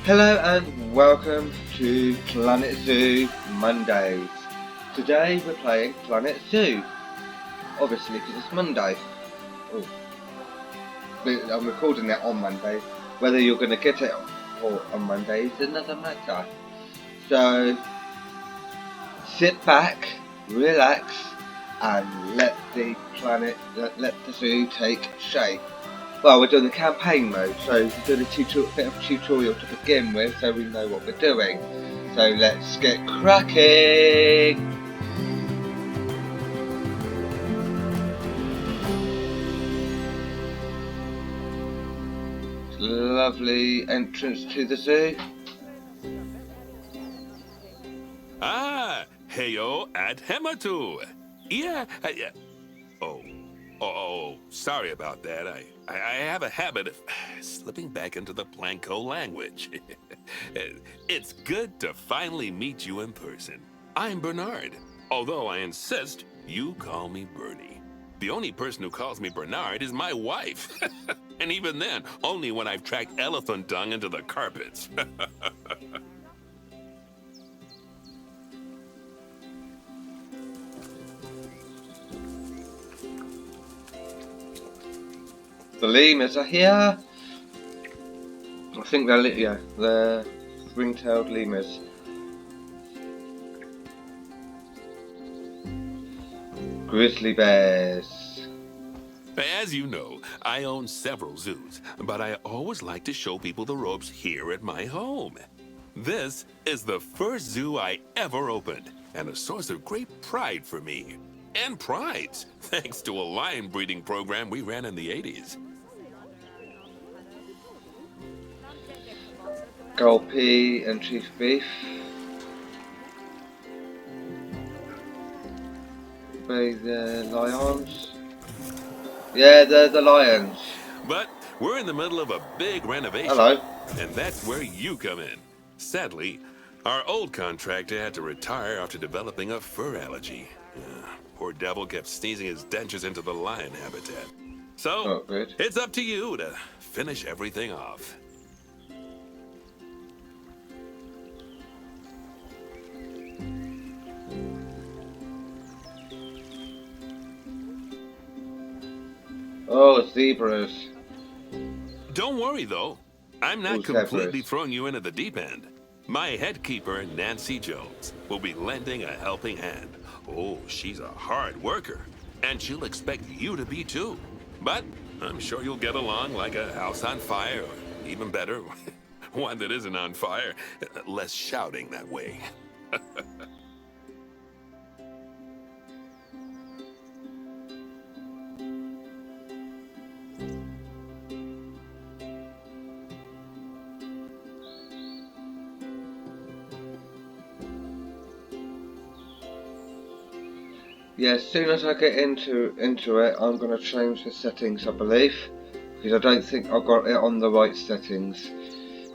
Hello and welcome to Planet Zoo Mondays. Today we're playing Planet Zoo, obviously because it's Monday. Oh. I'm recording it on Monday. Whether you're going to get it on Monday is another matter. So sit back, relax, and let the zoo take shape. Well, we're doing the campaign mode, so we're doing a bit of tutorial to begin with, so we know what we're doing. So let's get cracking! Lovely entrance to the zoo. Ah, heyo at Hematu. Yeah, Oh, sorry about that. I have a habit of slipping back into the Blanco language. It's good to finally meet you in person. I'm Bernard, although I insist you call me Bernie. The only person who calls me Bernard is my wife. And even then, only when I've tracked elephant dung into the carpets. The lemurs are here. I think they're ring-tailed lemurs. Grizzly bears. As you know, I own several zoos, but I always like to show people the ropes here at my home. This is the first zoo I ever opened, and a source of great pride for me. And prides, thanks to a lion breeding program we ran in the 80s. Gulpy and Chief Beef. The lions. Yeah, they're the lions. But we're in the middle of a big renovation. Hello. And that's where you come in. Sadly, our old contractor had to retire after developing a fur allergy. Poor devil kept sneezing his dentures into the lion habitat. So, it's up to you to finish everything off. Oh, zebras. Don't worry, though. I'm not completely throwing you into the deep end. My head keeper, Nancy Jones, will be lending a helping hand. Oh, she's a hard worker, and she'll expect you to be too. But I'm sure you'll get along like a house on fire, or even better, one that isn't on fire. Less shouting that way. Yeah, as soon as I get into it, I'm going to change the settings, I believe, because I don't think I've got it on the right settings.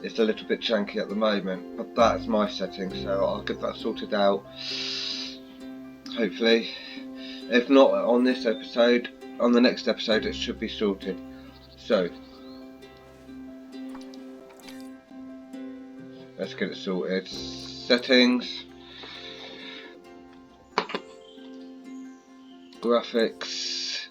It's a little bit janky at the moment, but that's my settings, so I'll get that sorted out, hopefully. If not on this episode, on the next episode it should be sorted. So, let's get it sorted. Settings. Graphics.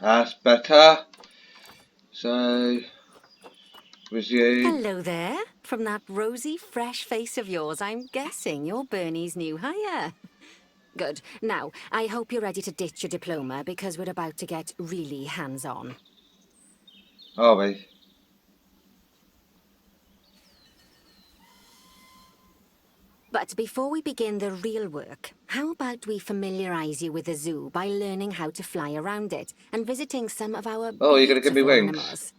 That's better. So, resume. Hello there. From that rosy, fresh face of yours, I'm guessing you're Bernie's new hire. Good. Now, I hope you're ready to ditch your diploma because we're about to get really hands-on. Are we? But before we begin the real work, how about we familiarize you with the zoo by learning how to fly around it and visiting some of our Oh, you're going to give me beautiful wings? animals.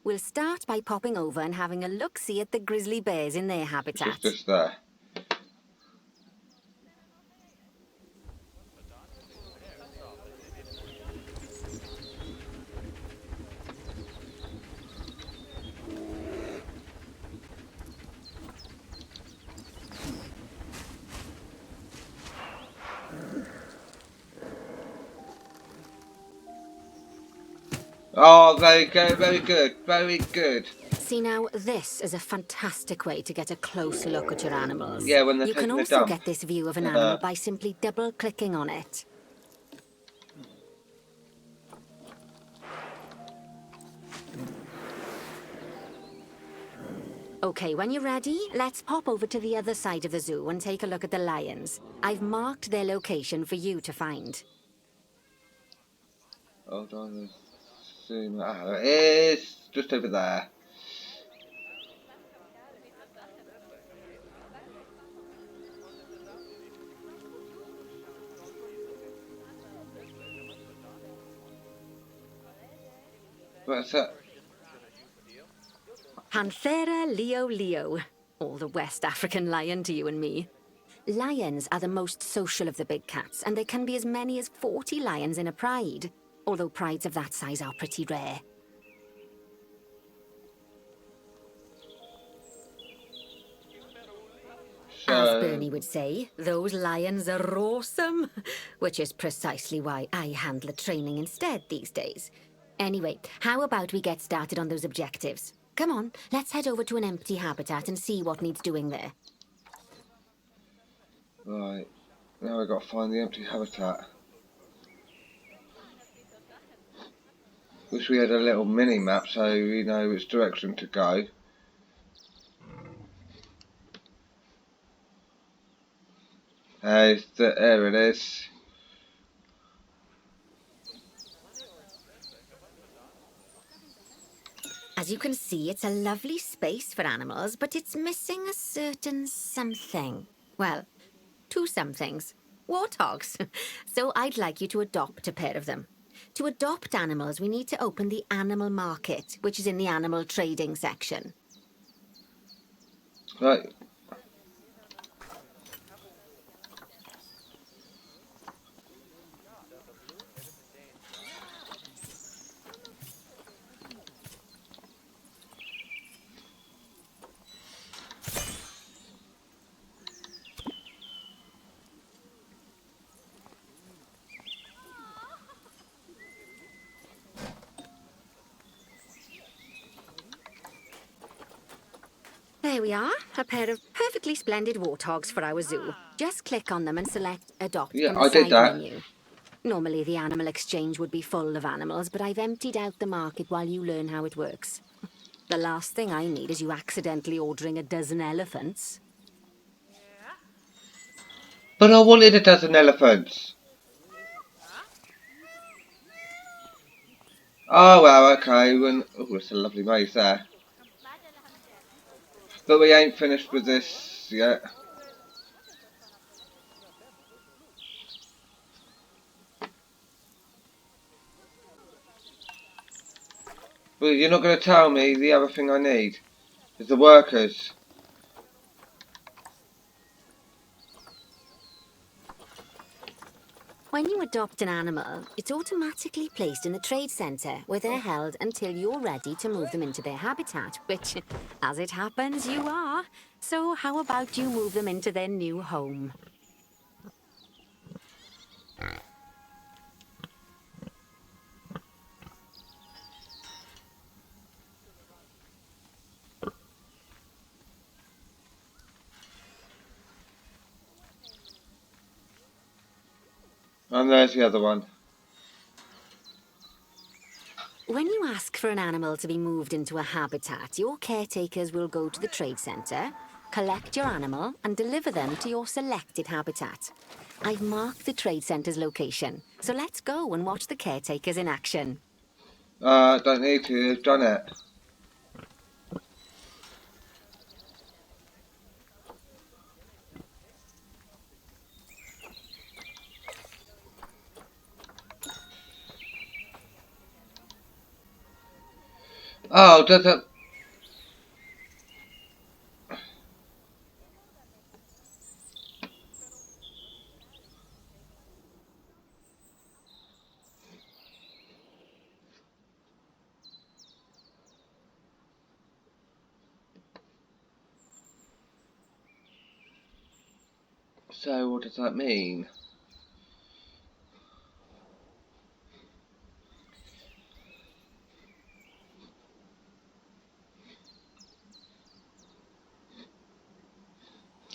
We'll start by popping over and having a look-see at the grizzly bears in their habitat. Which is just there. Oh, there you go. Very good. Very good. See now, this is a fantastic way to get a close look at your animals. Yeah, when they're you can taking a also dump. get this view of an animal by simply double-clicking on it. Okay, when you're ready, let's pop over to the other side of the zoo and take a look at the lions. I've marked their location for you to find. Hold on. There it is. Just over there. What's that? Panthera leo leo, or the West African lion to you and me. Lions are the most social of the big cats, and there can be as many as 40 lions in a pride, although prides of that size are pretty rare. As Bernie would say, those lions are awesome, which is precisely why I handle the training instead these days. Anyway, how about we get started on those objectives? Come on, let's head over to an empty habitat and see what needs doing there. Right. Now we've got to find the empty habitat. Wish we had a little mini map so we know which direction to go. There it is. As you can see, it's a lovely space for animals, but it's missing a certain something. Well, two somethings. Warthogs. So I'd like you to adopt a pair of them. To adopt animals, we need to open the animal market, which is in the animal trading section. Right. There we are, a pair of perfectly splendid warthogs for our zoo. Just click on them and select Adopt Yeah, from the I did side that. menu. Normally the animal exchange would be full of animals, but I've emptied out the market while you learn how it works. The last thing I need is you accidentally ordering a dozen elephants. But I wanted a dozen elephants. Oh well, okay. Oh, it's a lovely maze there. But we ain't finished with this yet. Well, you're not going to tell me the other thing I need is the workers. When you adopt an animal, it's automatically placed in the trade centre, where they're held until you're ready to move them into their habitat, which, as it happens, you are. So how about you move them into their new home? And there's the other one. When you ask for an animal to be moved into a habitat, your caretakers will go to the trade centre, collect your animal, and deliver them to your selected habitat. I've marked the trade centre's location, so let's go and watch the caretakers in action. Don't need to, you've done it. Oh, does it? So what does that mean?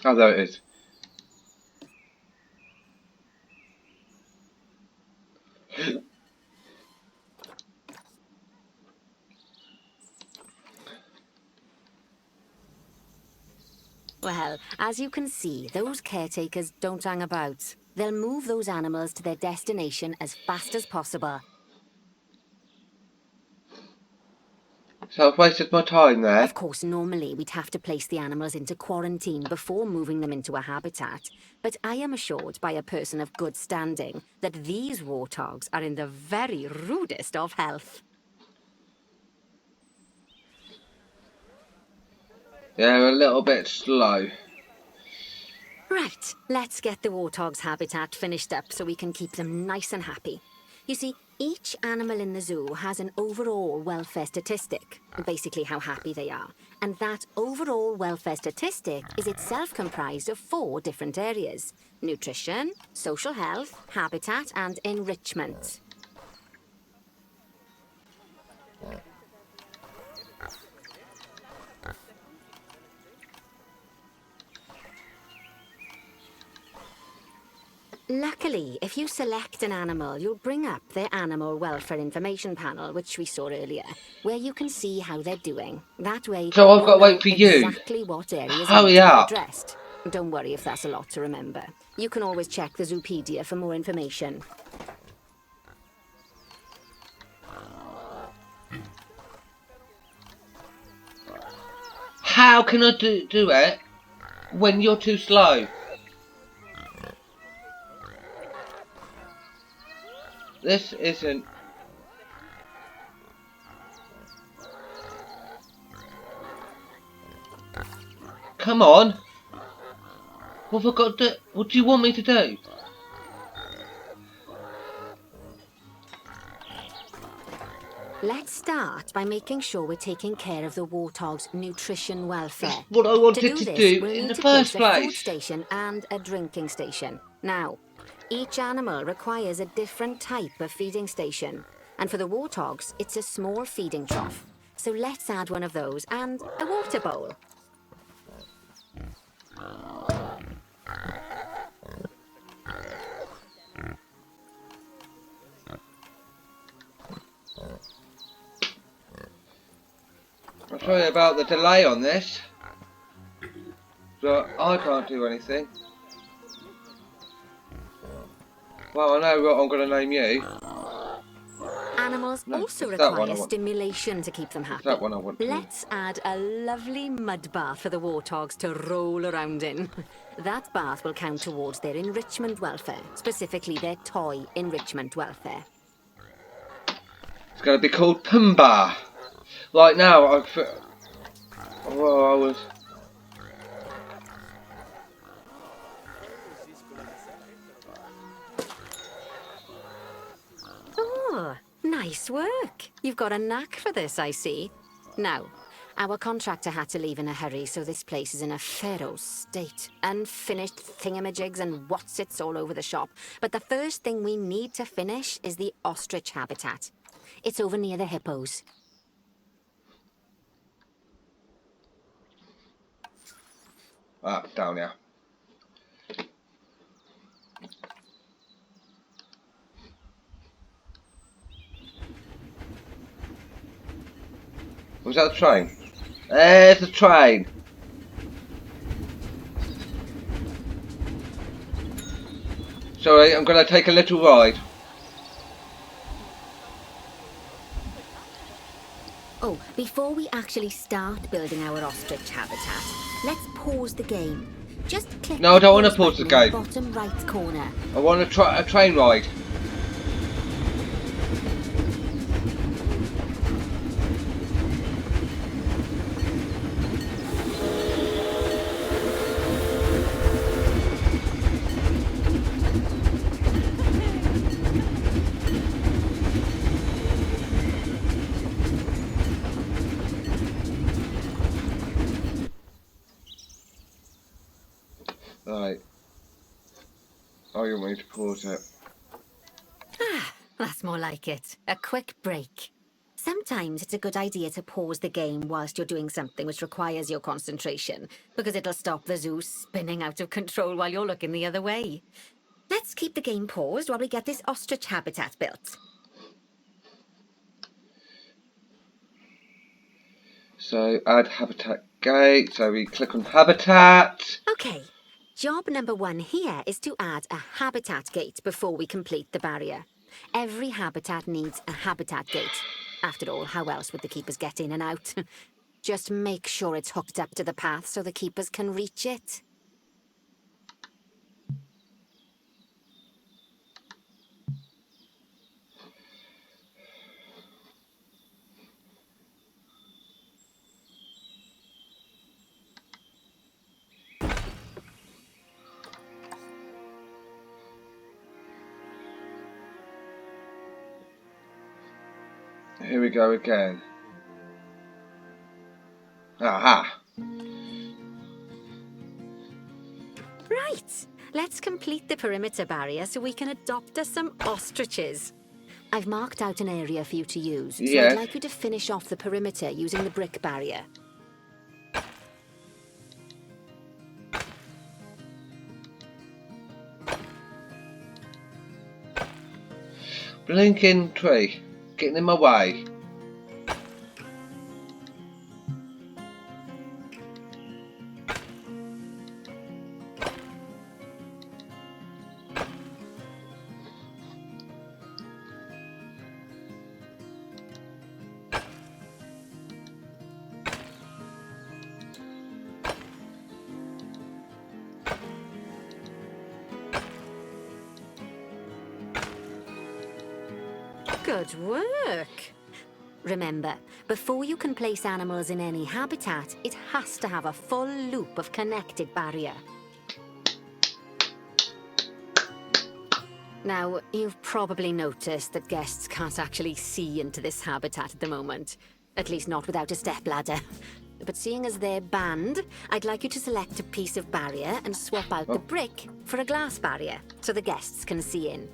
Oh, there it is. Well, as you can see, those caretakers don't hang about. They'll move those animals to their destination as fast as possible. So I've wasted my time there. Of course, normally we'd have to place the animals into quarantine before moving them into a habitat, but I am assured by a person of good standing that these warthogs are in the very rudest of health. They're a little bit slow. Right, let's get the warthog's habitat finished up so we can keep them nice and happy. You see, each animal in the zoo has an overall welfare statistic, basically how happy they are. And that overall welfare statistic is itself comprised of 4 different areas: nutrition, social health, habitat, and enrichment. Luckily, if you select an animal, you'll bring up their animal welfare information panel, which we saw earlier, where you can see how they're doing. That way, So I've got you'll to wait know for you. exactly what areas need Hurry to be up. addressed. Don't worry if that's a lot to remember. You can always check the Zoopedia for more information. How can I do it when you're too slow? This isn't... Come on! What have I got to do? What do you want me to do? Let's start by making sure we're taking care of the warthog's nutrition welfare. That's what I wanted To to do this, do we'll in need the to first place a food place. station and a drinking station. Now, each animal requires a different type of feeding station. And for the warthogs, it's a small feeding trough. So let's add one of those and a water bowl. I'm sorry about the delay on this, but I can't do anything. Well, I know what I'm going to name you. Animals No, also it's that one I require want. stimulation to keep them happy. It's that one I want to. Let's add a lovely mud bath for the warthogs to roll around in. That bath will count towards their enrichment welfare, specifically their toy enrichment welfare. It's going to be called Pumbaa. Right now, I was... Oh, nice work. You've got a knack for this, I see. Now, our contractor had to leave in a hurry, so this place is in a pharaoh state. Unfinished thingamajigs and whatsits all over the shop. But the first thing we need to finish is the ostrich habitat. It's over near the hippos. Ah, down here. Was that the train? There's the train. Sorry, I'm going to take a little ride. Oh, before we actually start building our ostrich habitat, let's pause the game. Just click No, I don't want to pause pause the button in game. bottom right corner. I want a train ride. Oh, you want me to pause it? That's more like it. A quick break. Sometimes it's a good idea to pause the game whilst you're doing something which requires your concentration, because it'll stop the zoo spinning out of control while you're looking the other way. Let's keep the game paused while we get this ostrich habitat built. So add habitat gate. So we click on habitat. Okay. Job number 1 here is to add a habitat gate before we complete the barrier. Every habitat needs a habitat gate. After all, how else would the keepers get in and out? Just make sure it's hooked up to the path so the keepers can reach it. Here we go again. Aha! Right, let's complete the perimeter barrier so we can adopt us some ostriches. I've marked out an area for you to use, so I'd Yes. like you to finish off the perimeter using the brick barrier. Blinking tree. Getting in my way. Good work! Remember, before you can place animals in any habitat, it has to have a full loop of connected barrier. Now, you've probably noticed that guests can't actually see into this habitat at the moment. At least not without a stepladder. But seeing as they're banned, I'd like you to select a piece of barrier and swap out the brick for a glass barrier, so the guests can see in.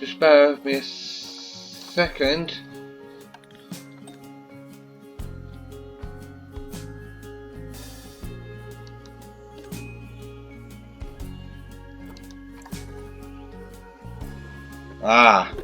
Just bear with me a second. Ah,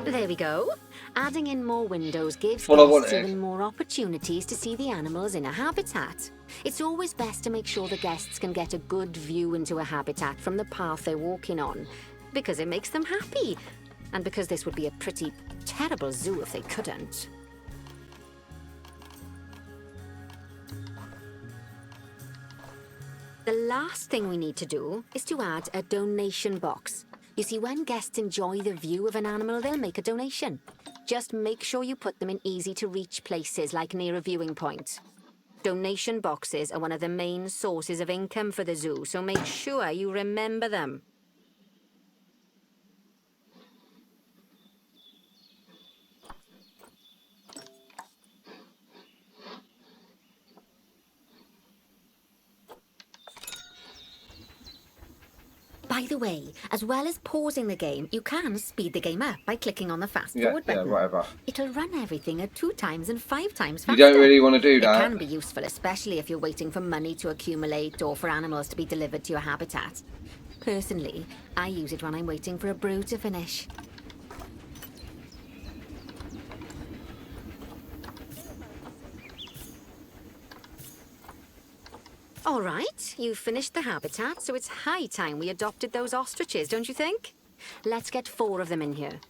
There we go. Adding in more windows gives what I guests wanted. even more opportunities to see the animals in a habitat. It's always best to make sure the guests can get a good view into a habitat from the path they're walking on, because it makes them happy, and because this would be a pretty terrible zoo if they couldn't. The last thing we need to do is to add a donation box. You see, when guests enjoy the view of an animal, they'll make a donation. Just make sure you put them in easy-to-reach places, like near a viewing point. Donation boxes are one of the main sources of income for the zoo, so make sure you remember them. By the way, as well as pausing the game, you can speed the game up by clicking on the fast forward button. Yeah, whatever. It'll run everything at 2 times and 5 times faster. You don't really want to do that. It can be useful, especially if you're waiting for money to accumulate or for animals to be delivered to your habitat. Personally, I use it when I'm waiting for a brew to finish. All right, you've finished the habitat, so it's high time we adopted those ostriches, don't you think? Let's get 4 of them in here.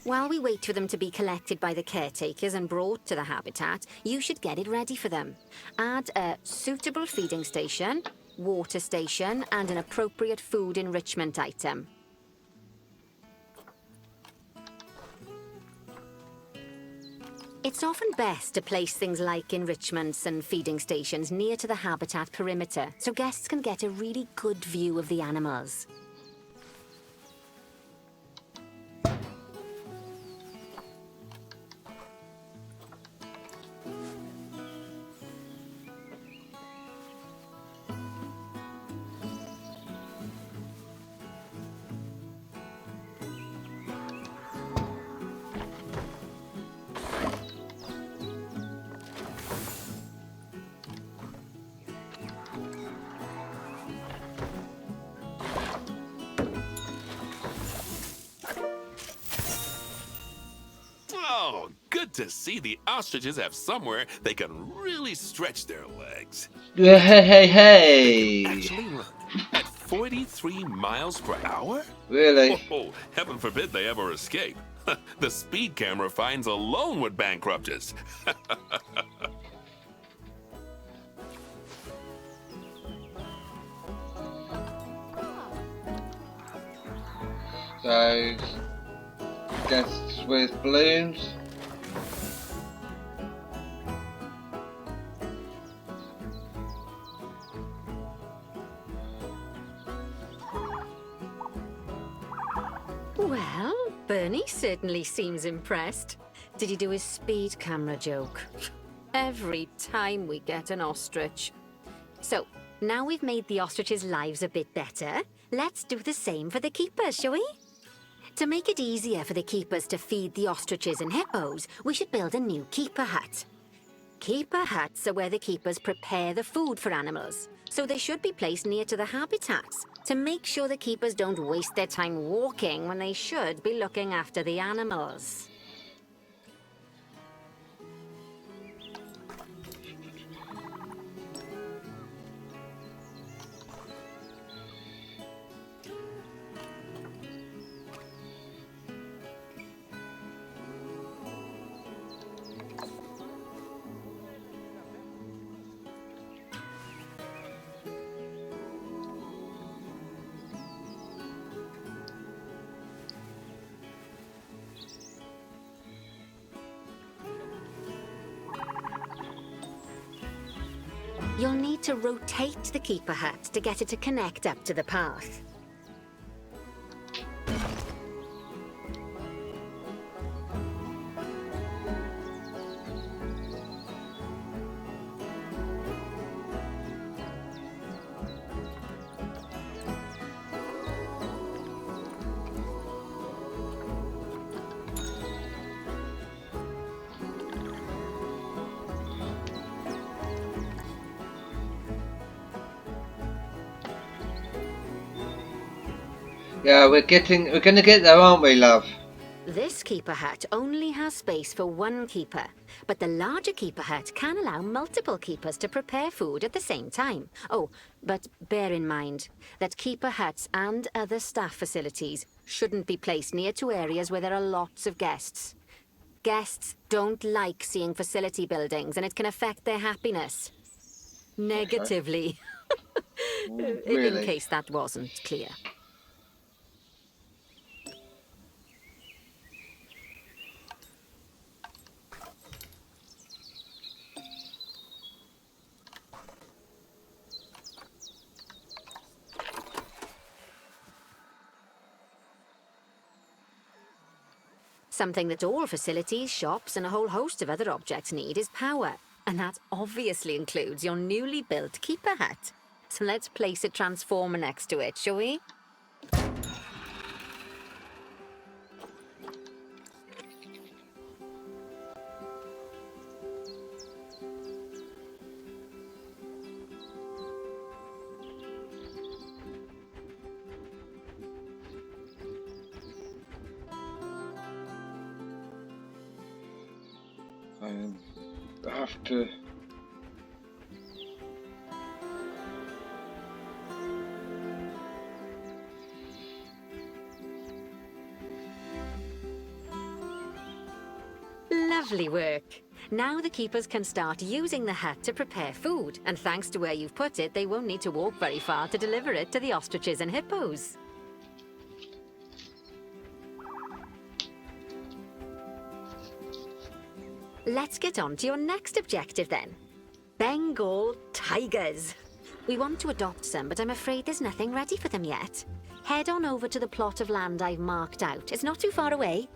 While we wait for them to be collected by the caretakers and brought to the habitat, you should get it ready for them. Add a suitable feeding station, water station, and an appropriate food enrichment item. It's often best to place things like enrichments and feeding stations near to the habitat perimeter, so guests can get a really good view of the animals. Oh, good to see the ostriches have somewhere they can really stretch their legs. Hey. Actually run at 43 miles per hour? Really? Oh, heaven forbid they ever escape. The speed camera finds alone would bankrupt us. So, guests with balloons. Well, Bernie certainly seems impressed. Did he do his speed camera joke? Every time we get an ostrich. So, now we've made the ostriches' lives a bit better, let's do the same for the keepers, shall we? To make it easier for the keepers to feed the ostriches and hippos, we should build a new keeper hut. Keeper huts are where the keepers prepare the food for animals, so they should be placed near to the habitats to make sure the keepers don't waste their time walking when they should be looking after the animals. You'll need to rotate the keeper hut to get it to connect up to the path. Yeah, we're gonna get there, aren't we, love? This keeper hut only has space for 1 keeper, but the larger keeper hut can allow multiple keepers to prepare food at the same time. Oh, but bear in mind that keeper huts and other staff facilities shouldn't be placed near to areas where there are lots of guests. Guests don't like seeing facility buildings, and it can affect their happiness. Negatively. In Really? case that wasn't clear. Something that all facilities, shops, and a whole host of other objects need is power. And that obviously includes your newly built keeper hut. So let's place a transformer next to it, shall we? I have to... Lovely work. Now the keepers can start using the hut to prepare food, and thanks to where you've put it, they won't need to walk very far to deliver it to the ostriches and hippos. Let's get on to your next objective then. Bengal tigers. We want to adopt some, but I'm afraid there's nothing ready for them yet. Head on over to the plot of land I've marked out. It's not too far away.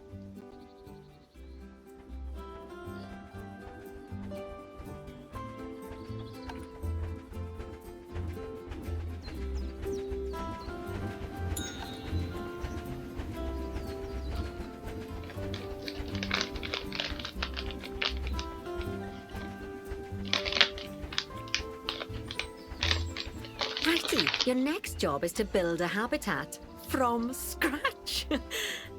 Righty, your next job is to build a habitat from scratch.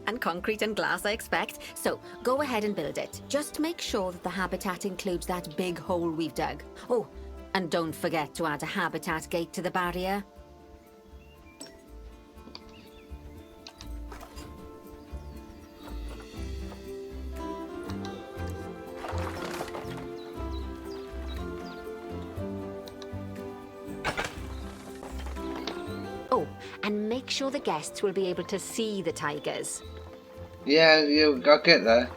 And concrete and glass, I expect. So go ahead and build it. Just make sure that the habitat includes that big hole we've dug. Oh, and don't forget to add a habitat gate to the barrier. Oh, and make sure the guests will be able to see the tigers. Yeah, I'll get there.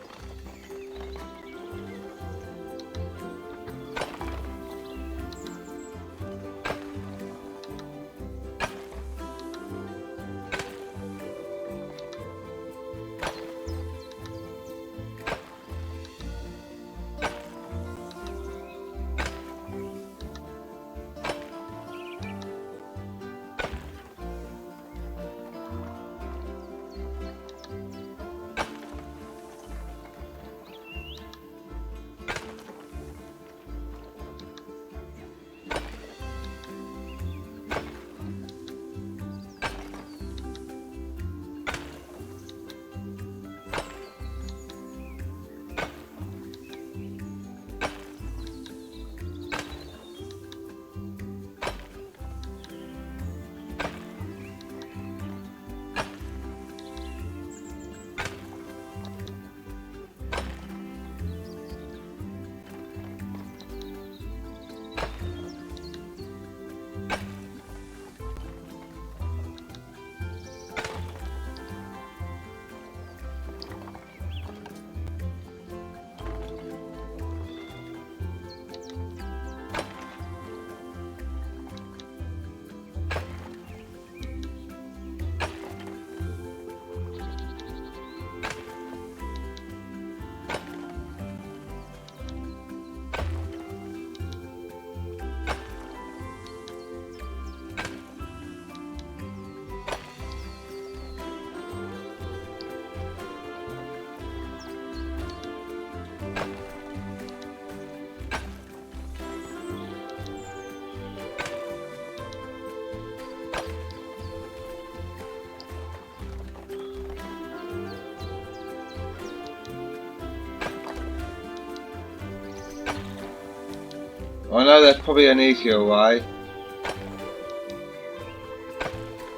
I know there's probably an easier way,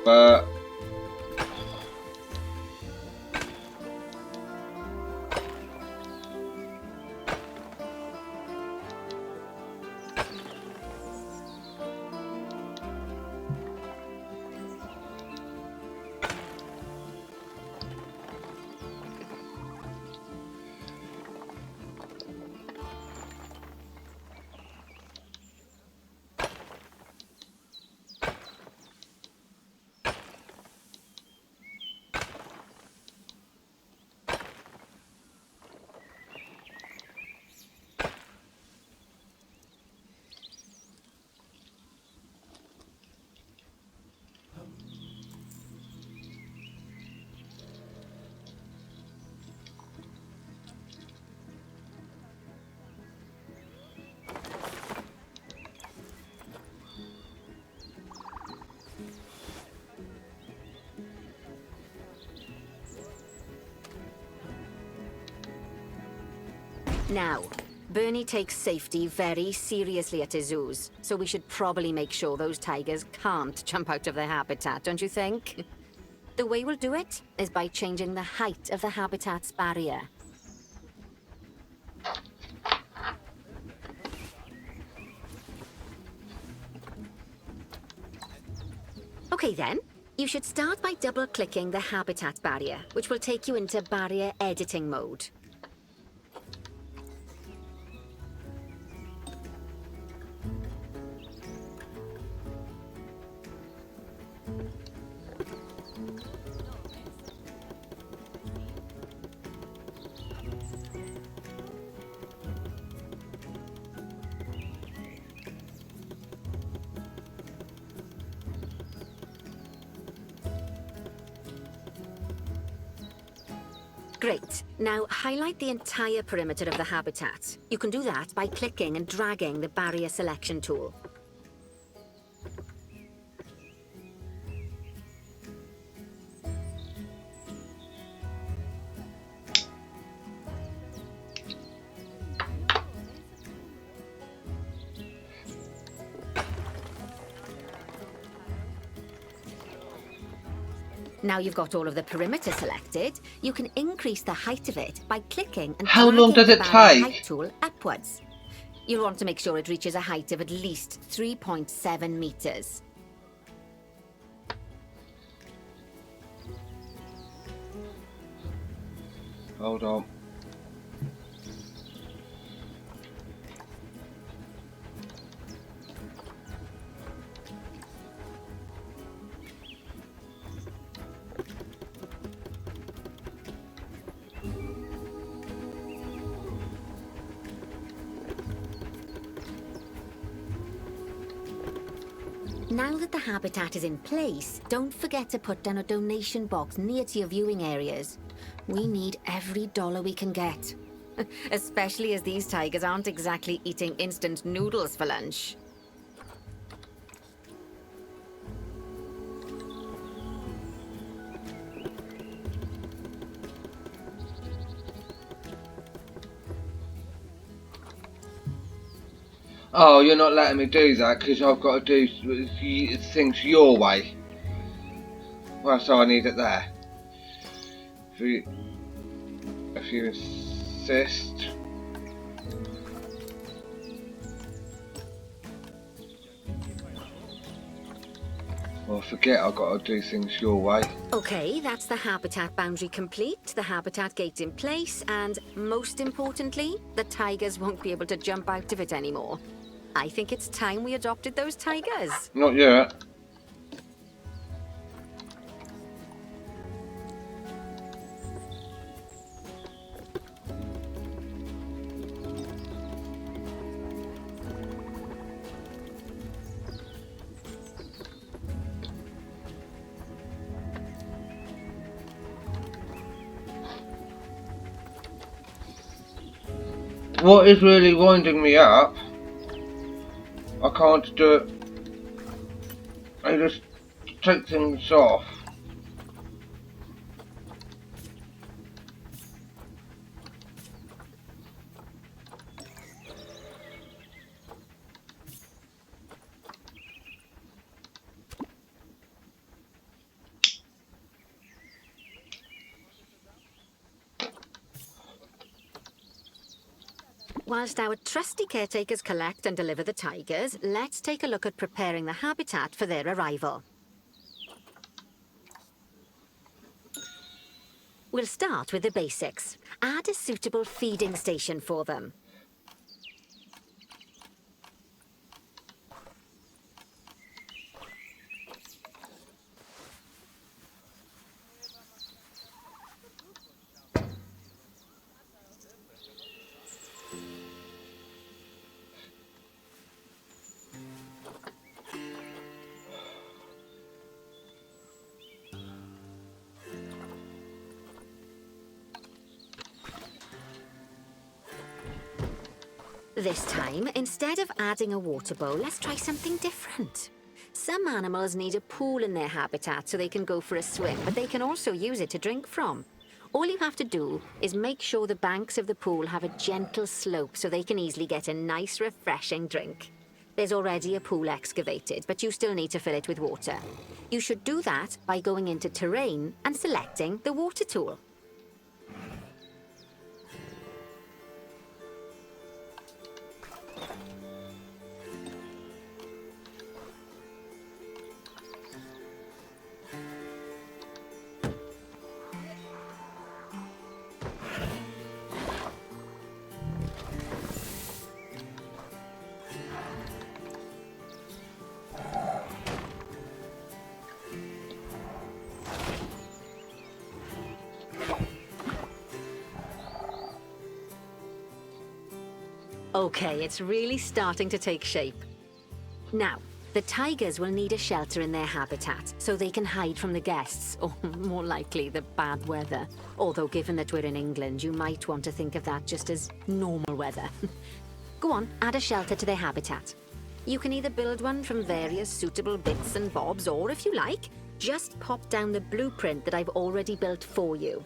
but Now, Bernie takes safety very seriously at his zoos, so we should probably make sure those tigers can't jump out of their habitat, don't you think? The way we'll do it is by changing the height of the habitat's barrier. Okay then, you should start by double-clicking the habitat barrier, which will take you into barrier editing mode. Great. Now highlight the entire perimeter of the habitat. You can do that by clicking and dragging the barrier selection tool. Now you've got all of the perimeter selected, you can increase the height of it by clicking and How long does dragging it the barrier take? height tool upwards. You'll want to make sure it reaches a height of at least 3.7 meters. Hold on. Now that the habitat is in place, don't forget to put down a donation box near to your viewing areas. We need every dollar we can get. Especially as these tigers aren't exactly eating instant noodles for lunch. Oh, you're not letting me do that because I've got to do things your way. Well, so I need it there. If you insist. Well, forget I've got to do things your way. Okay, that's the habitat boundary complete, the habitat gate in place, and most importantly, the tigers won't be able to jump out of it anymore. I think it's time we adopted those tigers. Not yet. What is really winding me up? I can't do it. I just take things off. Whilst our trusty caretakers collect and deliver the tigers, let's take a look at preparing the habitat for their arrival. We'll start with the basics. Add a suitable feeding station for them. This time, instead of adding a water bowl, let's try something different. Some animals need a pool in their habitat so they can go for a swim, but they can also use it to drink from. All you have to do is make sure the banks of the pool have a gentle slope so they can easily get a nice, refreshing drink. There's already a pool excavated, but you still need to fill it with water. You should do that by going into terrain and selecting the water tool. Okay, it's really starting to take shape. Now, the tigers will need a shelter in their habitat so they can hide from the guests, or more likely, the bad weather. Although given that we're in England, you might want to think of that just as normal weather. Go on, add a shelter to their habitat. You can either build one from various suitable bits and bobs, or if you like, just pop down the blueprint that I've already built for you.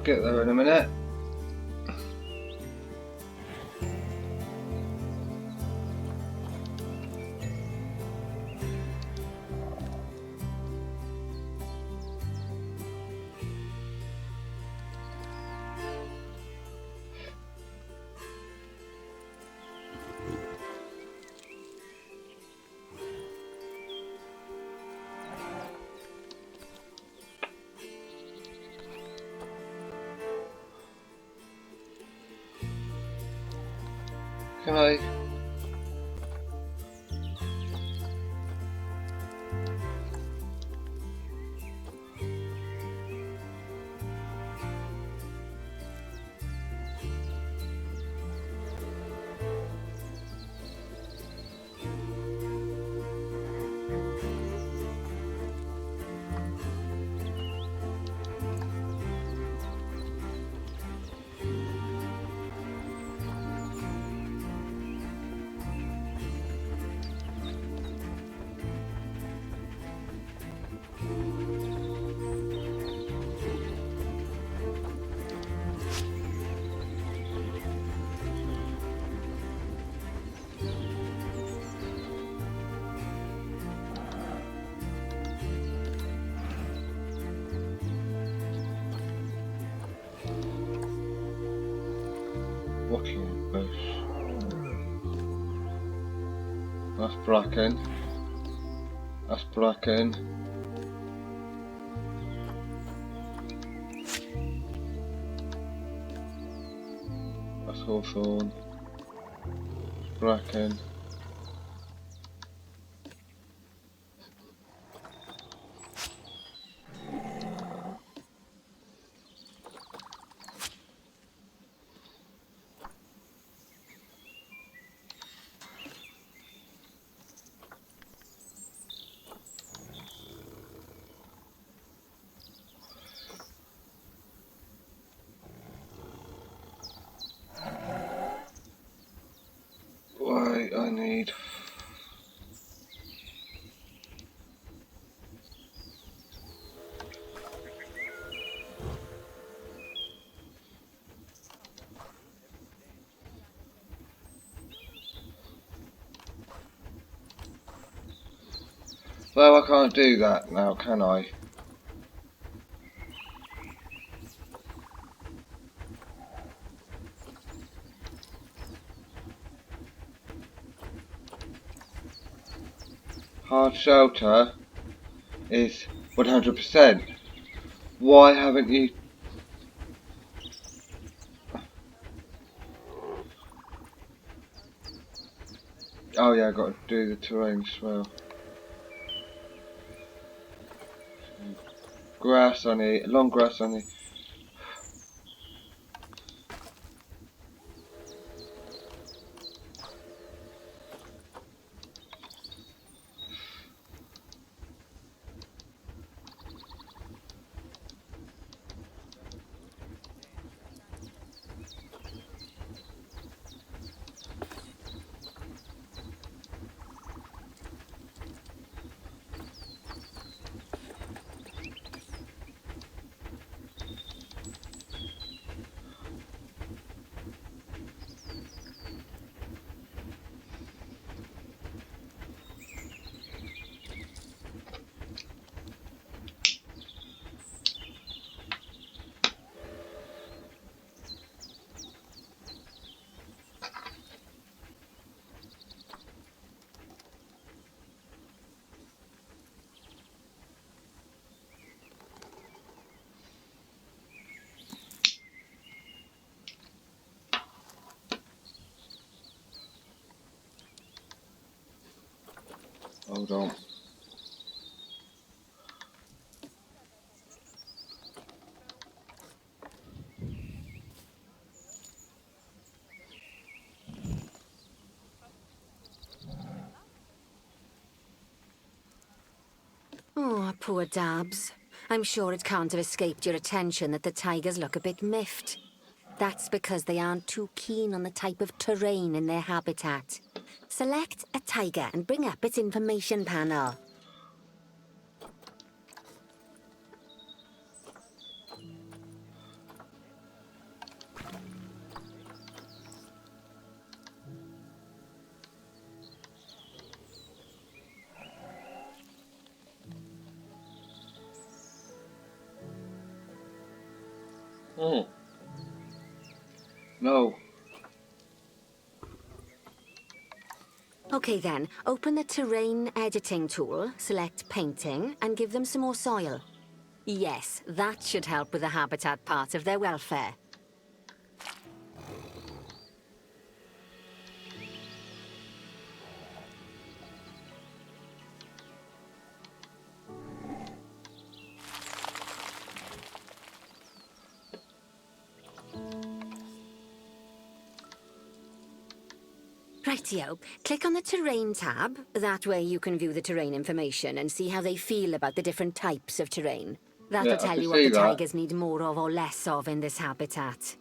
Get there in a minute. Can I? Walking bush. That's bracken. That's bracken. That's hawthorn. Bracken. Wait, I need. Well, I can't do that now, can I? Hard shelter is 100%. Why haven't you? Oh yeah, I got to do the terrain as well. Grass I need, long grass I need. Hold on. Oh, poor Dabs. I'm sure it can't have escaped your attention that the tigers look a bit miffed. That's because they aren't too keen on the type of terrain in their habitat. Select a tiger and bring up its information panel. Oh. No. Okay then, open the terrain editing tool, select painting, and give them some more soil. Yes, that should help with the habitat part of their welfare. Rightio, click on the terrain tab. That way you can view the terrain information and see how they feel about the different types of terrain. That'll Yeah, I tell can you what see the that. tigers need more of or less of in this habitat.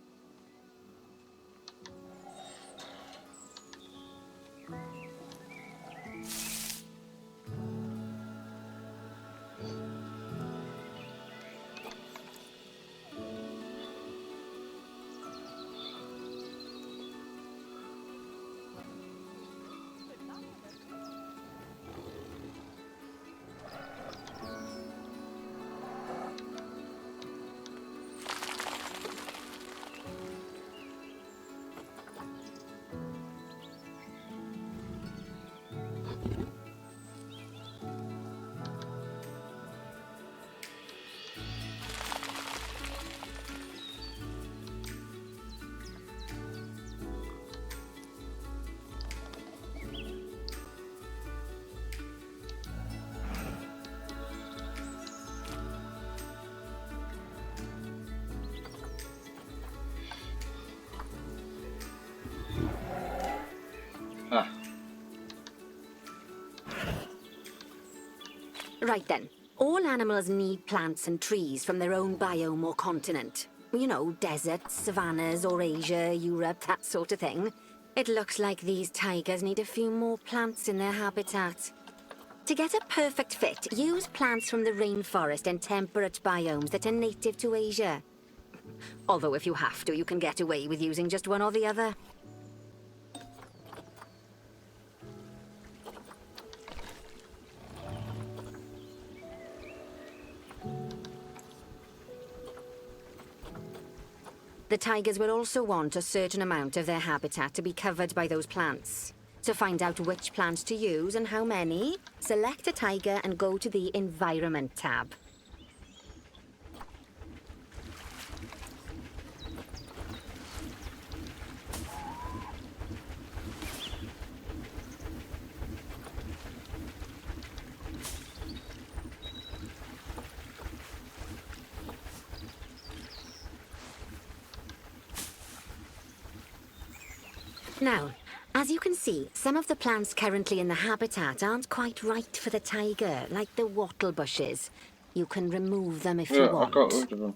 Ah. Right then. All animals need plants and trees from their own biome or continent. You know, deserts, savannas, or Asia, Europe, that sort of thing. It looks like these tigers need a few more plants in their habitat. To get a perfect fit, use plants from the rainforest and temperate biomes that are native to Asia. Although if you have to, you can get away with using just one or the other. The tigers will also want a certain amount of their habitat to be covered by those plants. To find out which plants to use and how many, select a tiger and go to the Environment tab. Now, as you can see, some of the plants currently in the habitat aren't quite right for the tiger, like the wattle bushes. You can remove them if you Yeah, I want. got rid of them.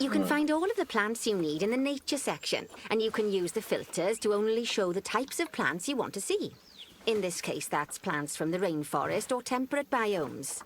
You can find all of the plants you need in the nature section, and you can use the filters to only show the types of plants you want to see. In this case, that's plants from the rainforest or temperate biomes.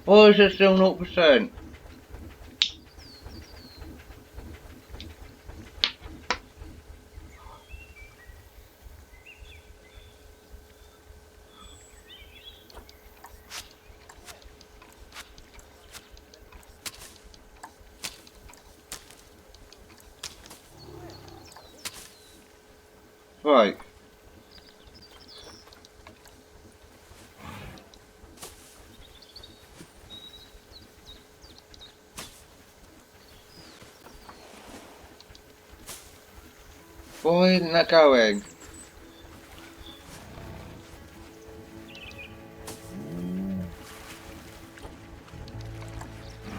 Why is it still 0%? Right. Why isn't that going?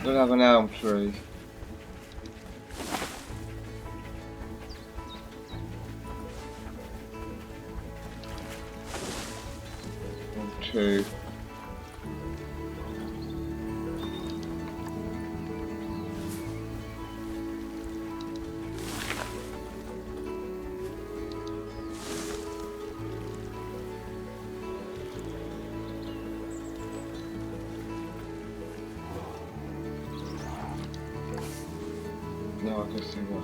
We'll have an elm tree. Or two. No, I can see what.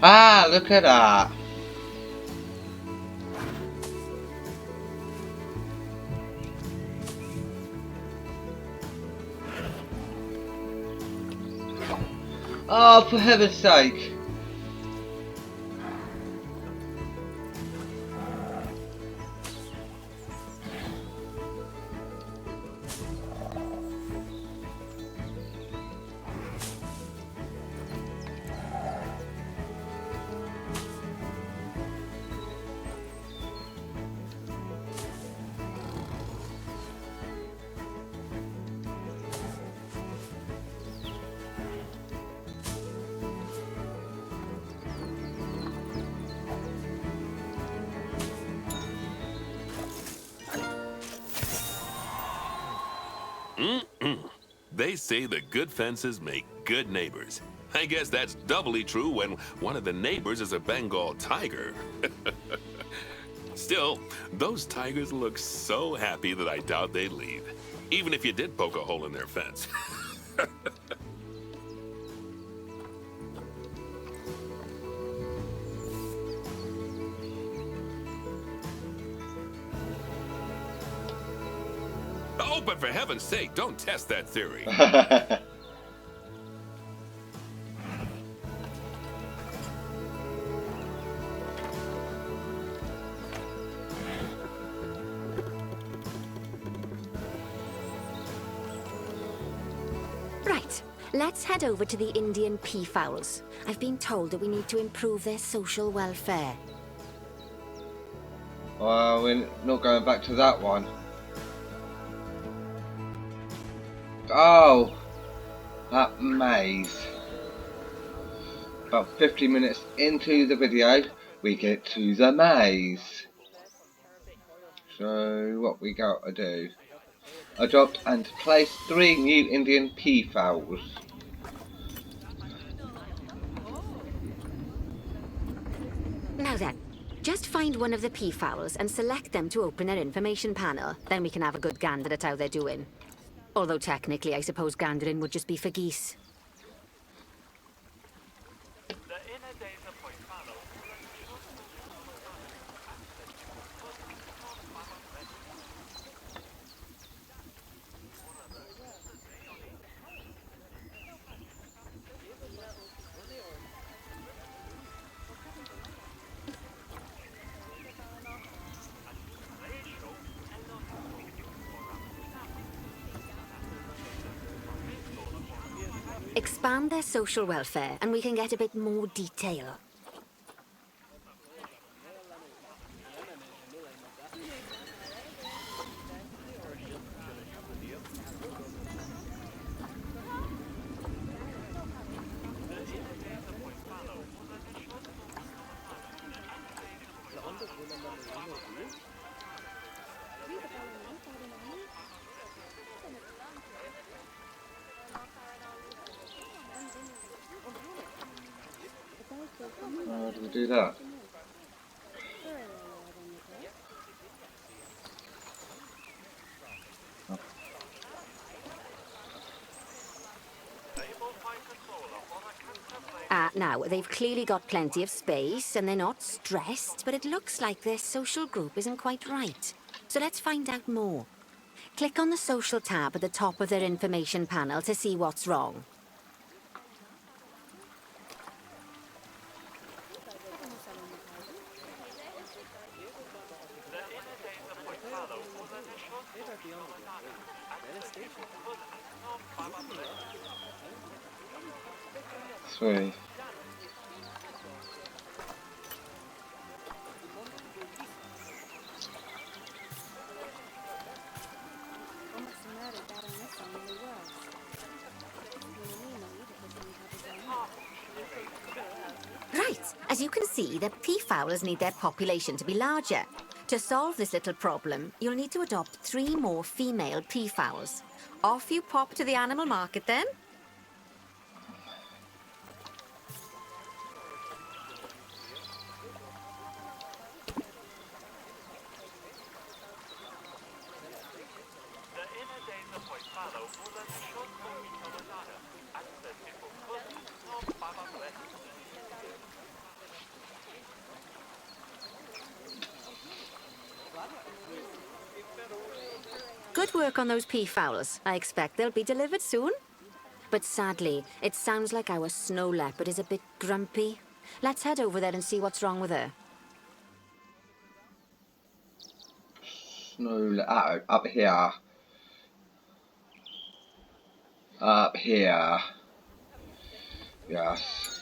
Ah, look at that. Oh, for heaven's sake. They say the good fences make good neighbors. I guess that's doubly true when one of the neighbors is a Bengal tiger. Still, those tigers look so happy that I doubt they'd leave, even if you did poke a hole in their fence. Oh, but for heaven's sake, don't test that theory. Let's head over to the Indian peafowls. I've been told that we need to improve their social welfare. Well, we're not going back to that one. Oh, that maze. About 50 minutes into the video, we get to the maze. So, what we got to do? Adopt and place 3 new Indian peafowls. Now then, just find one of the peafowls and select them to open their information panel. Then we can have a good gander at how they're doing. Although technically, I suppose gandering would just be for geese. Expand their social welfare, and we can get a bit more detail. How do we do that? Now, they've clearly got plenty of space, and they're not stressed, but it looks like their social group isn't quite right. So let's find out more. Click on the social tab at the top of their information panel to see what's wrong. Sweet. Right, as you can see, the peafowls need their population to be larger. To solve this little problem, you'll need to adopt 3 more female peafowls. Off you pop to the animal market then. Good work on those peafowls. I expect they'll be delivered soon. But sadly, it sounds like our snow leopard is a bit grumpy. Let's head over there and see what's wrong with her. Up here. Up here. Yes.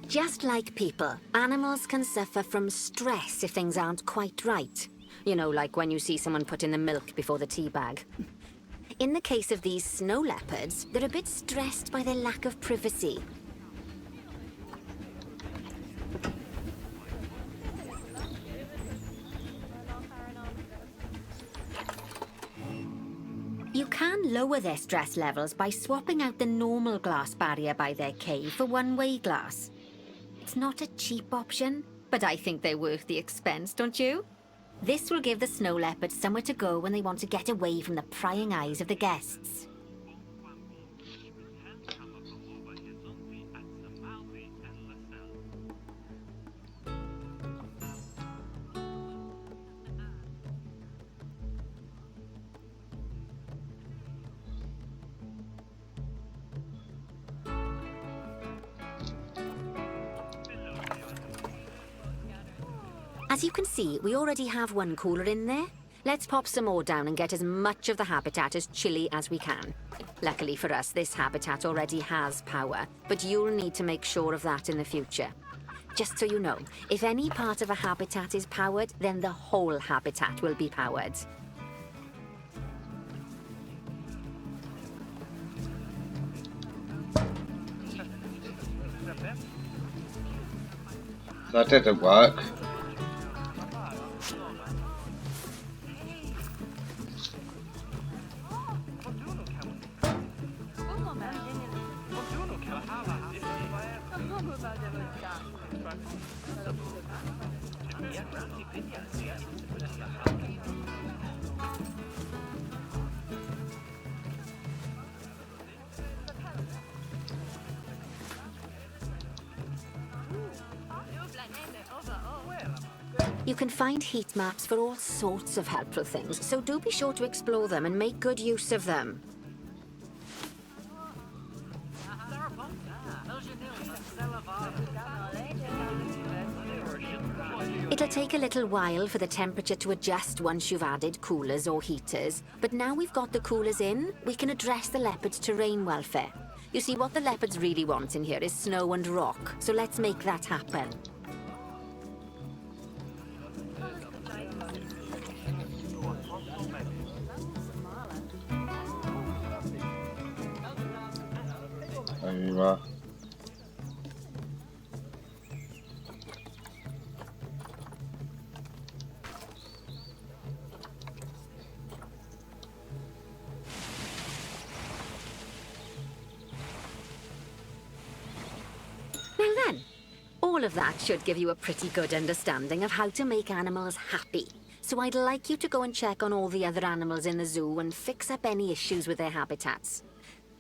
Just like people, animals can suffer from stress if things aren't quite right. You know, like when you see someone put in the milk before the tea bag. In the case of these snow leopards, they're a bit stressed by their lack of privacy. You can lower their stress levels by swapping out the normal glass barrier by their cave for one-way glass. It's not a cheap option, but I think they're worth the expense, don't you? This will give the snow leopard somewhere to go when they want to get away from the prying eyes of the guests. As you can see, we already have one cooler in there. Let's pop some more down and get as much of the habitat as chilly as we can. Luckily for us, this habitat already has power, but you'll need to make sure of that in the future. Just so you know, if any part of a habitat is powered, then the whole habitat will be powered. That didn't work. You can find heat maps for all sorts of helpful things, so do be sure to explore them and make good use of them. It'll take a little while for the temperature to adjust once you've added coolers or heaters, but now we've got the coolers in, we can address the leopards' terrain welfare. You see, what the leopards really want in here is snow and rock, so let's make that happen. There you are. Now then, all of that should give you a pretty good understanding of how to make animals happy. So I'd like you to go and check on all the other animals in the zoo and fix up any issues with their habitats.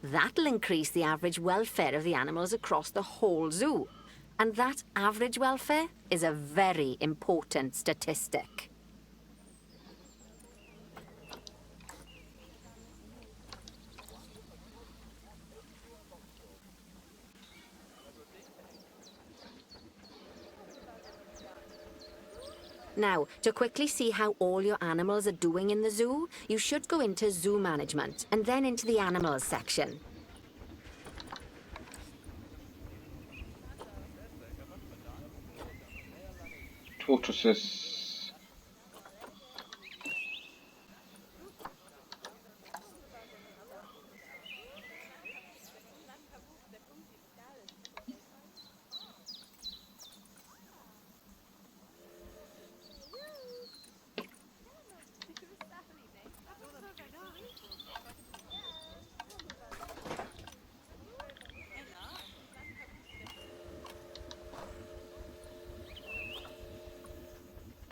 That'll increase the average welfare of the animals across the whole zoo. And that average welfare is a very important statistic. Now, to quickly see how all your animals are doing in the zoo, you should go into Zoo Management and then into the Animals section. Tortoises.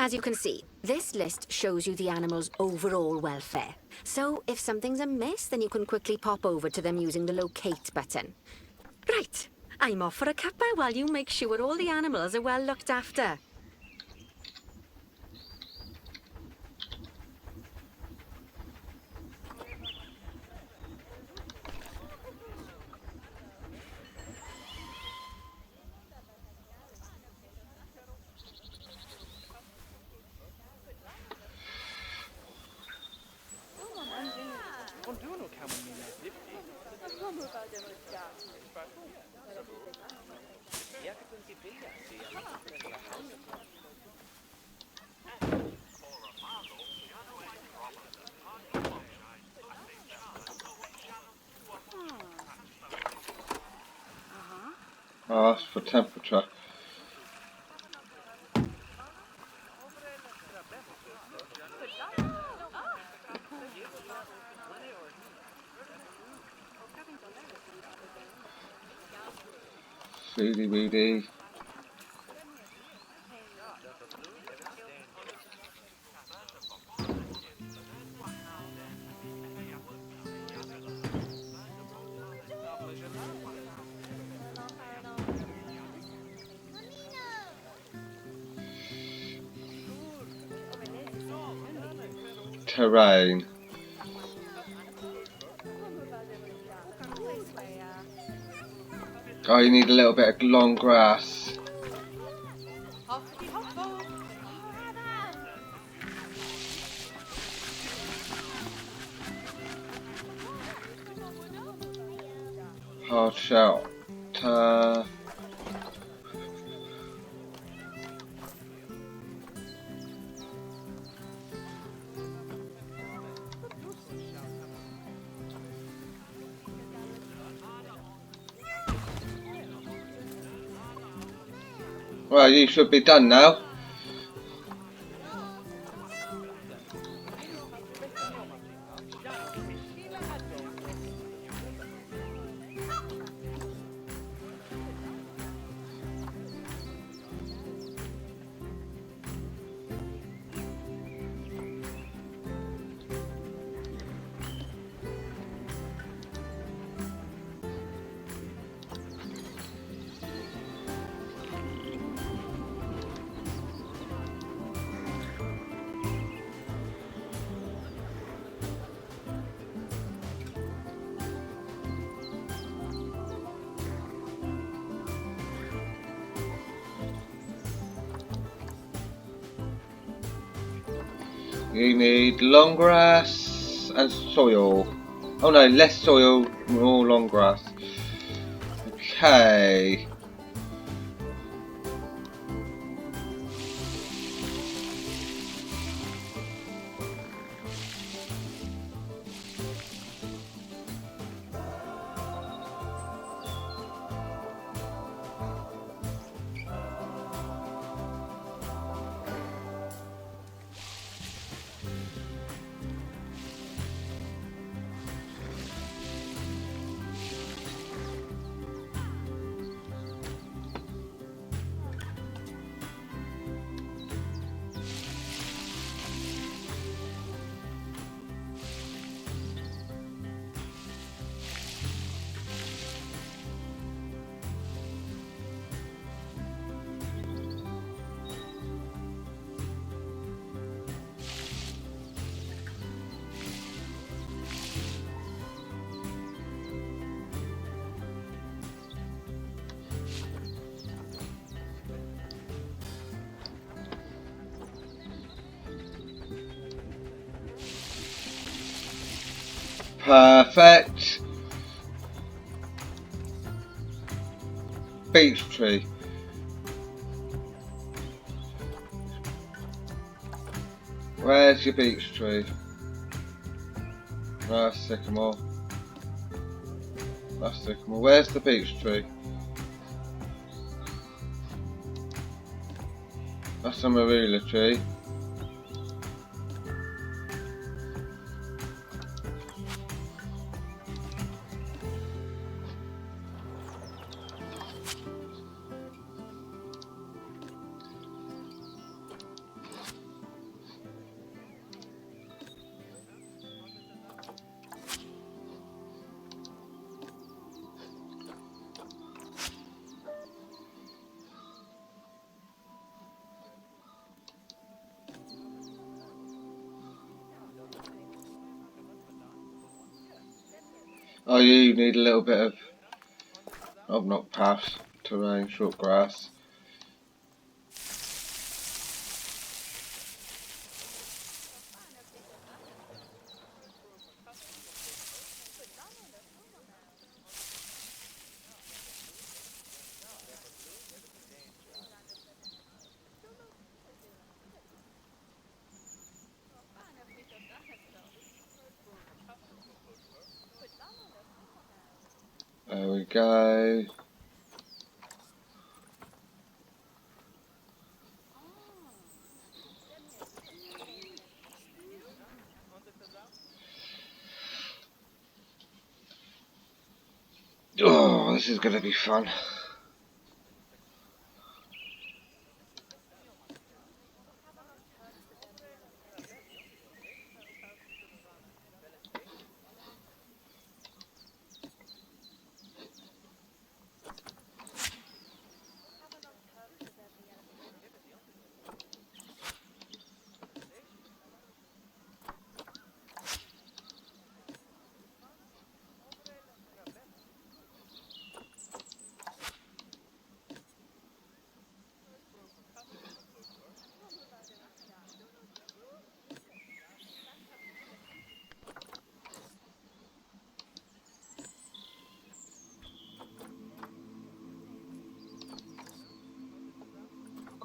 As you can see, this list shows you the animal's overall welfare. So if something's amiss, then you can quickly pop over to them using the locate button. Right, I'm off for a cuppa while you make sure all the animals are well looked after. Oh, that's for temperature. Foodie woody. Terrain. Oh, you need a little bit of long grass. Hard shell. Well, you should be done now. You need long grass and soil. Oh no, less soil, more long grass. Okay. Perfect. Beech tree. Where's your beech tree? That's sycamore. That's sycamore. Where's the beech tree? That's a marula tree. Oh, you need a little bit of not paths, terrain, short grass. There we go. Oh, this is going to be fun.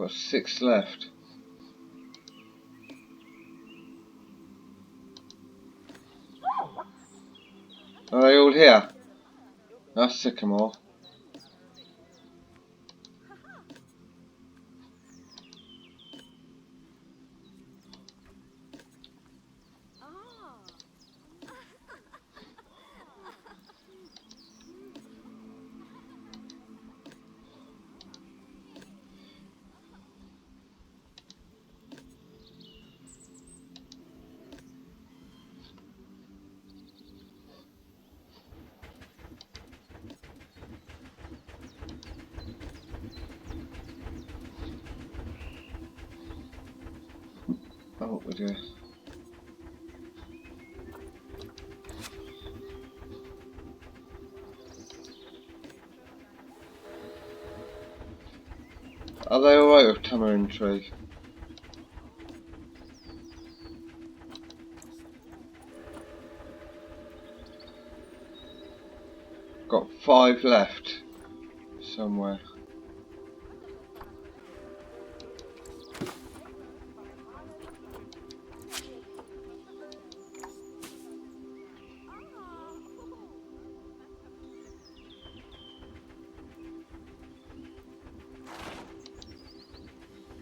Got 6 left. Are they all here? That's Sycamore. Oh, we do. Are they alright with tamarind tree? Got 5 left somewhere.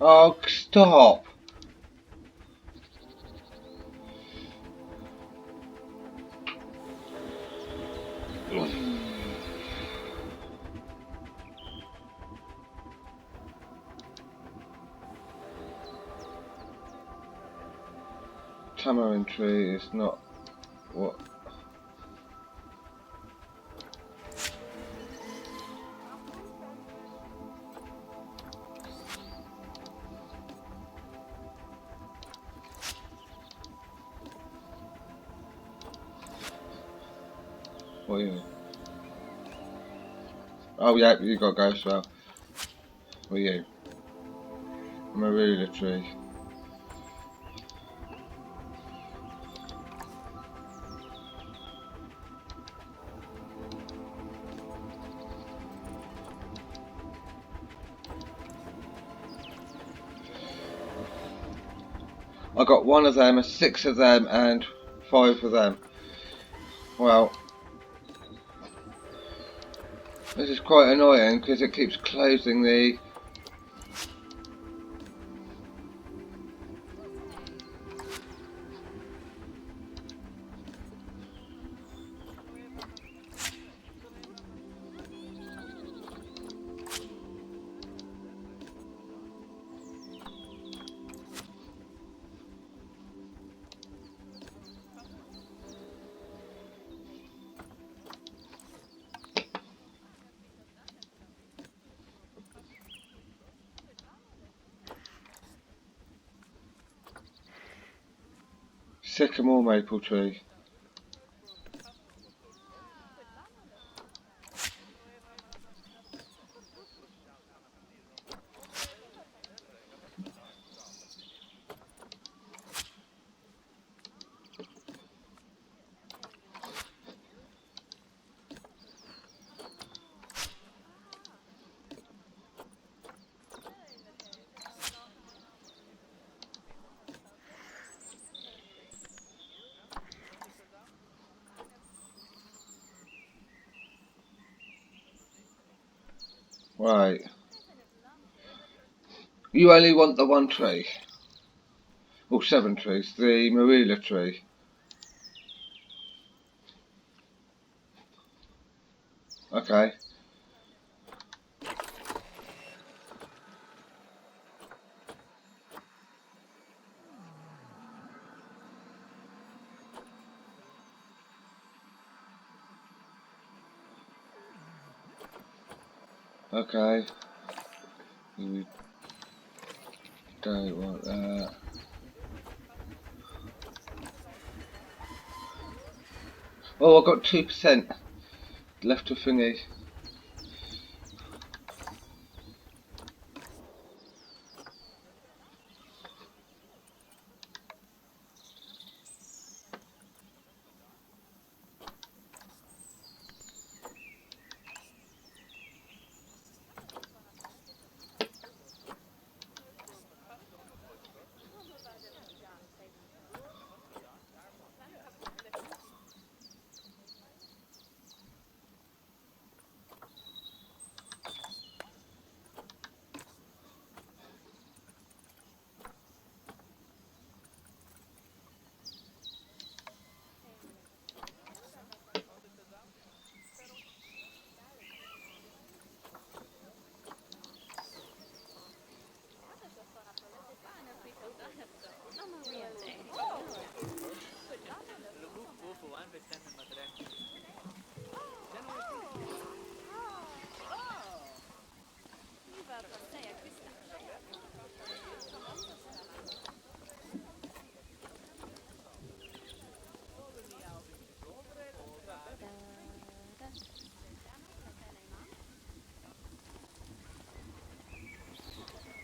Oh, stop! Tamarind tree is not what. What are you? Oh yeah, you got to go as well. What are you? Marula tree. I got 1 of them, 6 of them, and 5 of them. Well, this is quite annoying because it keeps closing the. Sycamore maple tree. Right. You only want the 1 tree. Or 7 trees. The marula tree. Okay. Okay. We don't want that. Oh, I got 2% left to thingy.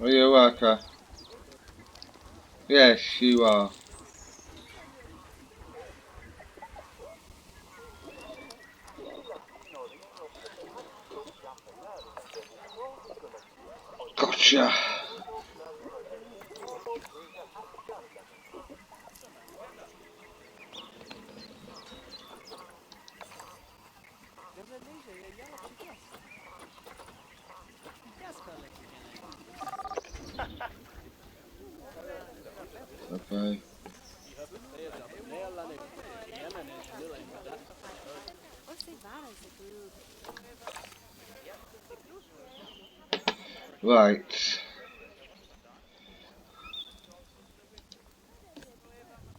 Are you a worker? Yes, you are. Gotcha. Okay. Right.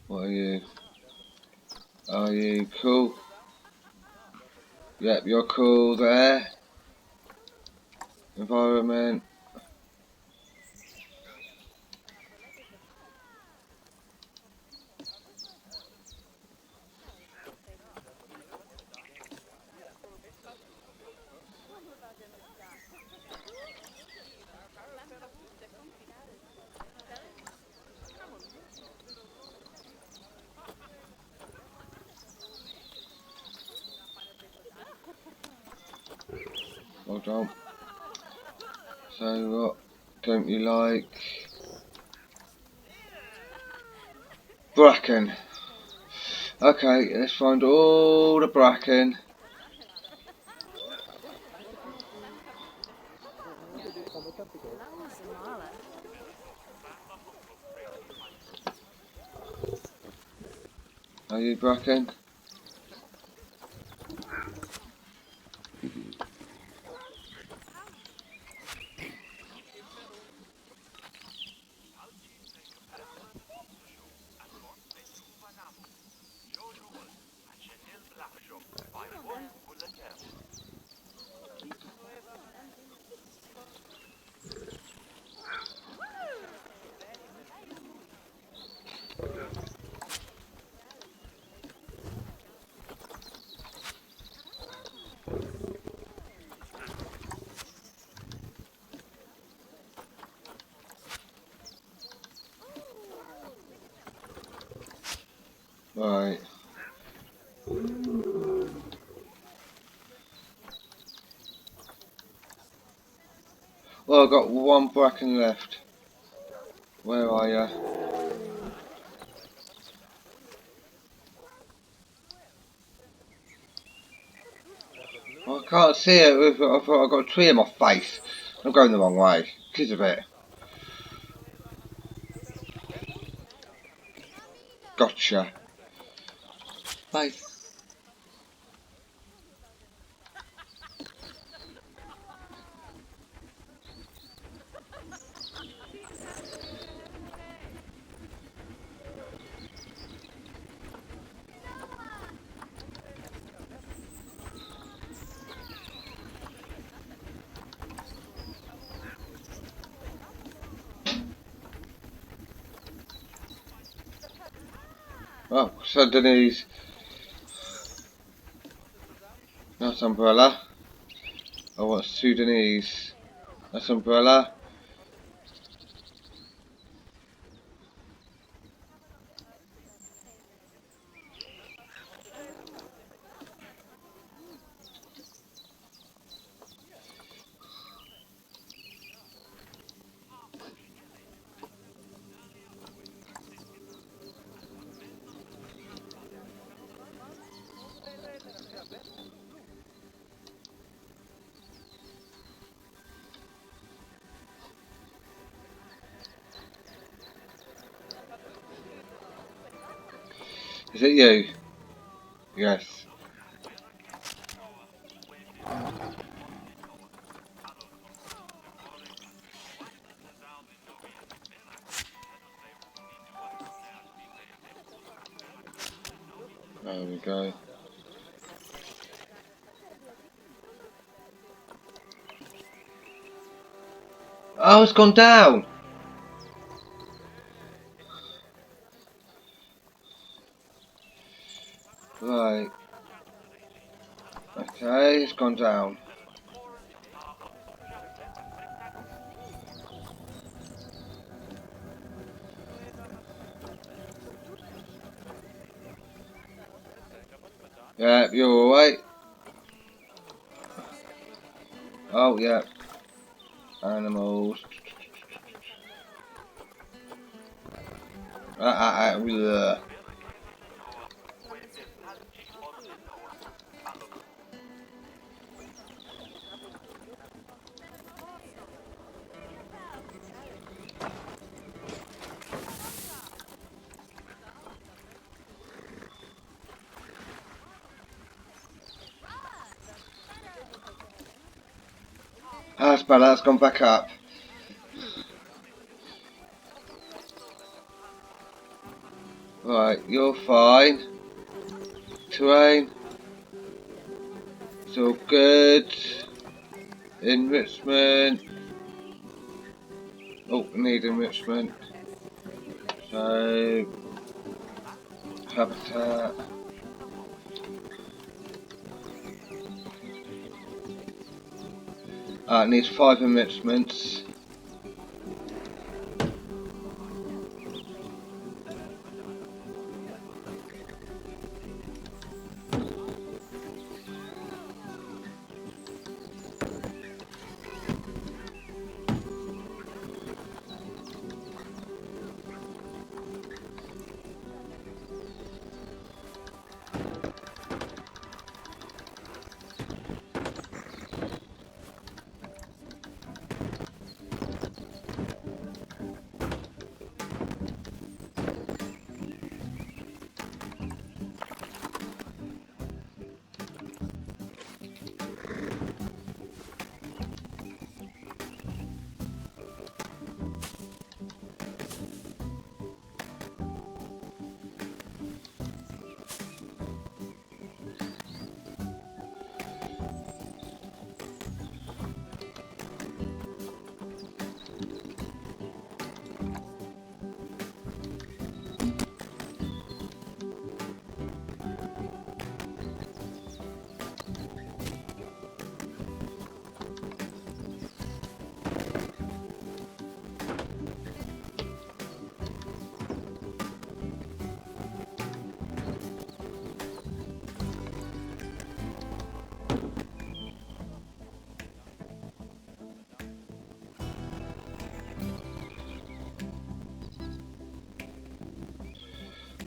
What are you? Are you cool? Yep, you're cool there. Environment. Hold on. So what don't you like? Bracken. Okay, let's find all the bracken. Are you bracken? Right. Well, I've got one bracken left. Where are you? I can't see it. I've got a tree in my face. I'm going the wrong way. Kids of it. Gotcha. Bye. Oh, Sudanese. That's umbrella. I want Sudanese. That's umbrella. Is it you? Yes. There we go. Oh, it's gone down. Right. Okay, it's gone down. Yeah, you're alright. Oh, yeah. Animals. Bleh. That's better, that's gone back up. Right, you're fine. Terrain. It's all good. Enrichment. Oh, we need enrichment. So, habitat. It needs 5 enrichments.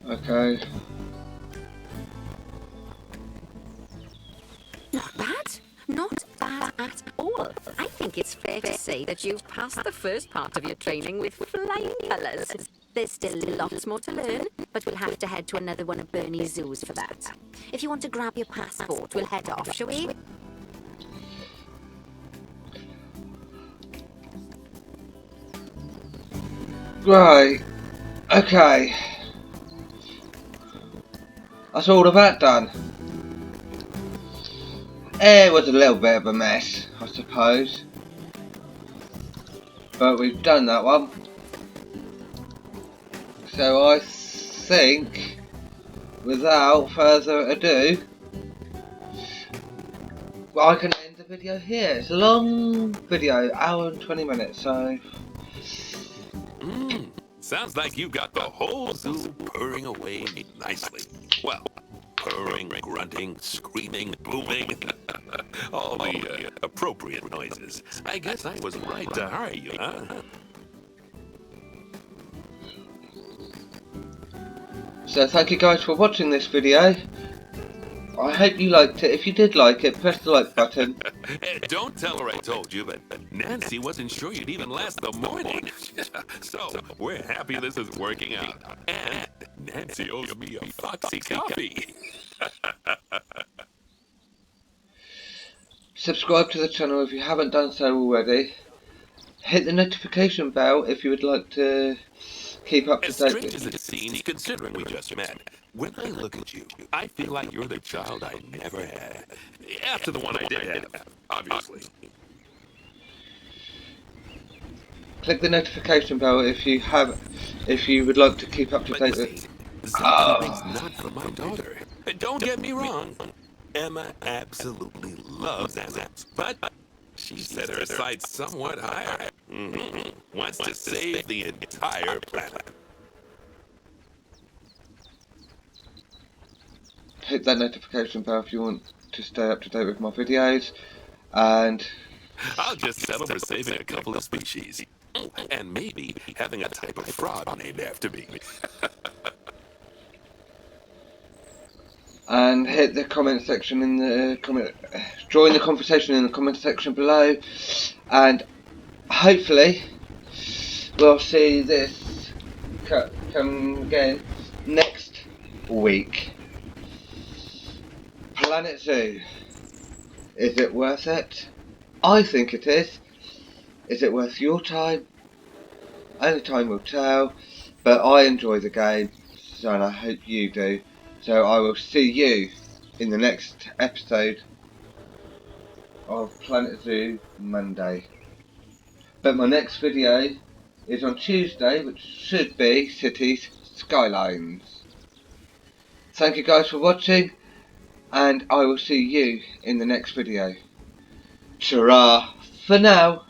Okay. Not bad. Not bad at all. I think it's fair to say that you've passed the first part of your training with flying colours. There's still lots more to learn, but we'll have to head to another one of Bernie's zoos for that. If you want to grab your passport, we'll head off, shall we? Right. Okay. That's all of that done. It was a little bit of a mess, I suppose. But we've done that one. So I think, without further ado, well, I can end the video here. It's a long video, hour and 20 minutes, so... Sounds like you got the whole zoo purring away nicely. Well, purring, grunting, screaming, booming. All the appropriate noises. I guess I was right to hire you, huh? So thank you guys for watching this video. I hope you liked it. If you did like it, press the like button. Don't tell her I told you, but Nancy wasn't sure you'd even last the morning. So, we're happy this is working out. And Nancy owes me a Foxy coffee. Subscribe to the channel if you haven't done so already. Hit the notification bell if you would like to keep up to As date. strange as it seems, considering we just met, when I look at you, I feel like you're the child I never had. After the one I did have, obviously. Click the notification bell if you would like to keep up to date with. Zookeeping's not for my daughter. Don't get me wrong. Emma absolutely loves animals, but she set her sights somewhat higher. Wants to save the entire planet. hit that notification bell if you want to stay up to date with my videos. And I'll just settle for saving a couple of species. Oh, and maybe having a type of frog named after me. and hit the comment section in the join the conversation in the comment section below, and hopefully we'll see this come again next week. Planet Zoo. Is it worth it? I think it is. Is it worth your time? Only time will tell, but I enjoy the game, and I hope you do. So I will see you in the next episode of Planet Zoo Monday. But my next video is on Tuesday, which should be Cities Skylines. Thank you guys for watching, and I will see you in the next video. Ta-ra for now!